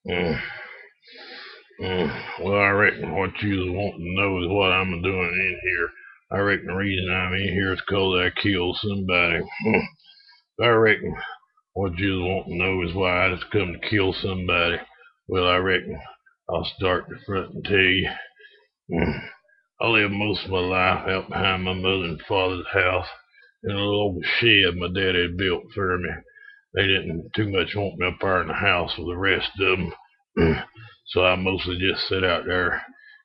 Mm, well, I reckon what you want to know is what I'm doing in here. I reckon the reason I'm in here is 'cause I killed somebody. I reckon what you want to know is why I just come to kill somebody. Well, I reckon I'll start the front and tell you. Mm, I lived most of my life out behind my mother and father's house in a little old shed my daddy had built for me. They didn't too much want me up there in the house with the rest of them. So I mostly just sit out there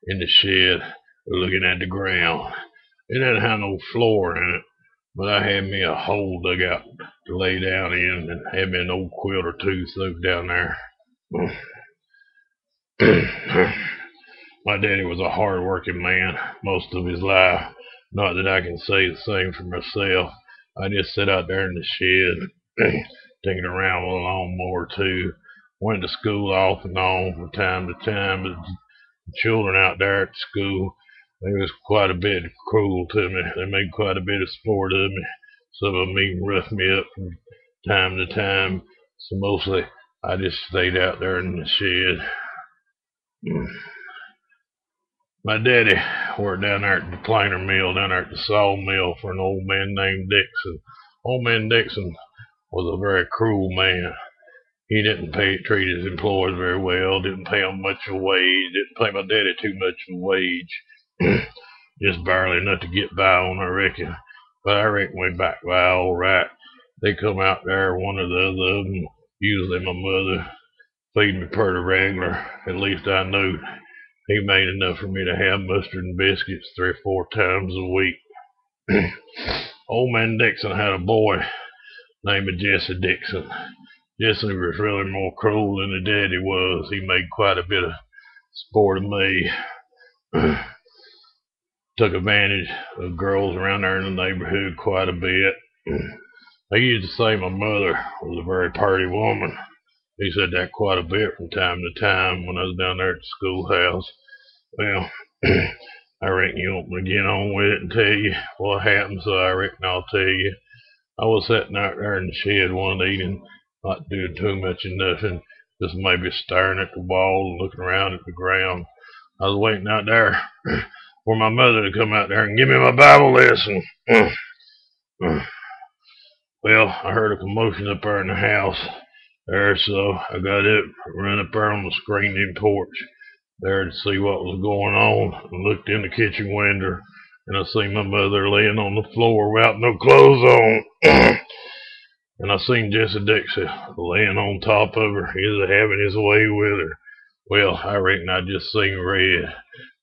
in the shed looking at the ground. It didn't have no floor in it, but I had me a hole dug out to lay down in and had me an old quilt or two soaked down there. My daddy was a hard working man most of his life. Not that I can say the same for myself. I just sit out there in the shed, taking around with a lawnmower too. Went to school off and on from time to time, but the children out there at school, they was quite a bit cruel to me. They made quite a bit of sport of me. Some of them even roughed me up from time to time. So mostly I just stayed out there in the shed. My daddy worked down there at the planer mill, down there at the sawmill for an old man named Dixon. Old man Dixon was a very cruel man. He didn't treat his employees very well, didn't pay them much of a wage, didn't pay my daddy too much of a wage. Just barely enough to get by on, I reckon. But I reckon we back by all right. They come out there, one or the other of them, usually my mother, feed me pretty regular. At least I knew he made enough for me to have mustard and biscuits 3 or 4 times a week. Old man Dixon had a boy named Jesse Dixon. Jesse was really more cruel than his daddy was. He made quite a bit of sport of me. Took advantage of girls around there in the neighborhood quite a bit. They used to say my mother was a very pretty woman. He said that quite a bit from time to time when I was down there at the schoolhouse. Well, I reckon you want me to get on with it and tell you what happened, so I reckon I'll tell you. I was sitting out there in the shed one evening, not doing too much of nothing, just maybe staring at the wall and looking around at the ground. I was waiting out there for my mother to come out there and give me my Bible lesson. Well, I heard a commotion up there in the house there, so I got up, ran up there on the screened-in porch there to see what was going on, and looked in the kitchen window, and I seen my mother laying on the floor without no clothes on. And I seen Jesse Dixie laying on top of her, either having his way with her. Well, I reckon I just seen red.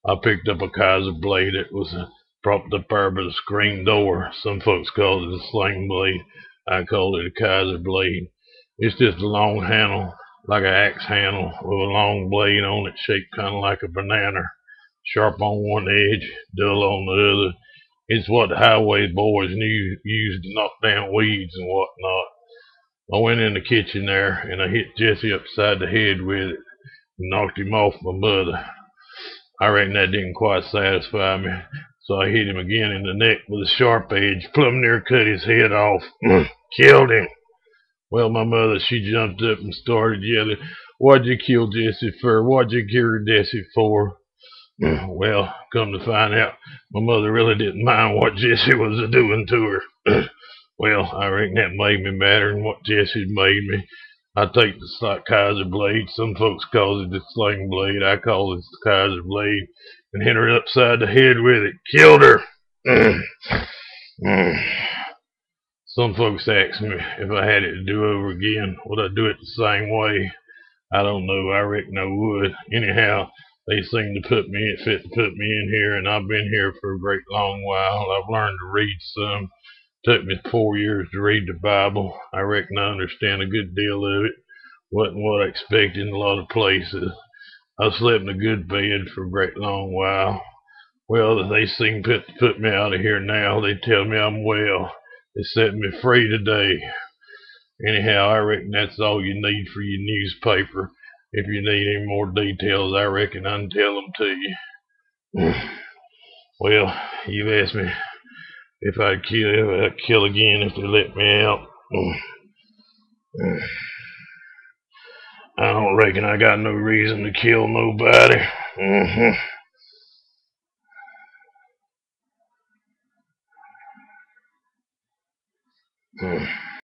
I picked up a Kaiser blade that was propped up there by the screen door. Some folks call it a sling blade. I call it a Kaiser blade. It's just a long handle, like an axe handle, with a long blade on it, shaped kind of like a banana. Sharp on one edge, dull on the other. It's what the highway boys used to knock down weeds and whatnot. I went in the kitchen there and I hit Jesse upside the head with it and knocked him off my mother. I reckon that didn't quite satisfy me, so I hit him again in the neck with a sharp edge, plumb near cut his head off. Killed him. Well, my mother, she jumped up and started yelling, "What'd you kill Jesse for? What'd you kill Jesse for?" Well, come to find out, my mother really didn't mind what Jesse was doing to her. Well, I reckon that made me madder than what Jesse made me. I take the Kaiser blade. Some folks call it the Sling Blade. I call it the Kaiser blade, and hit her upside the head with it. Killed her. Some folks ask me if I had it to do over again, would I do it the same way? I don't know. I reckon I would. Anyhow, they seem to fit to put me in here, and I've been here for a great long while. I've learned to read some. Took me 4 years to read the Bible. I reckon I understand a good deal of it. Wasn't what I expected in a lot of places. I slept in a good bed for a great long while. Well, they seem to put me out of here now. They tell me I'm well. They set me free today. Anyhow, I reckon that's all you need for your newspaper. If you need any more details, I reckon I can tell them to you. Well, you've asked me if I'd kill again if they let me out. I don't reckon I got no reason to kill nobody. Mm-hmm.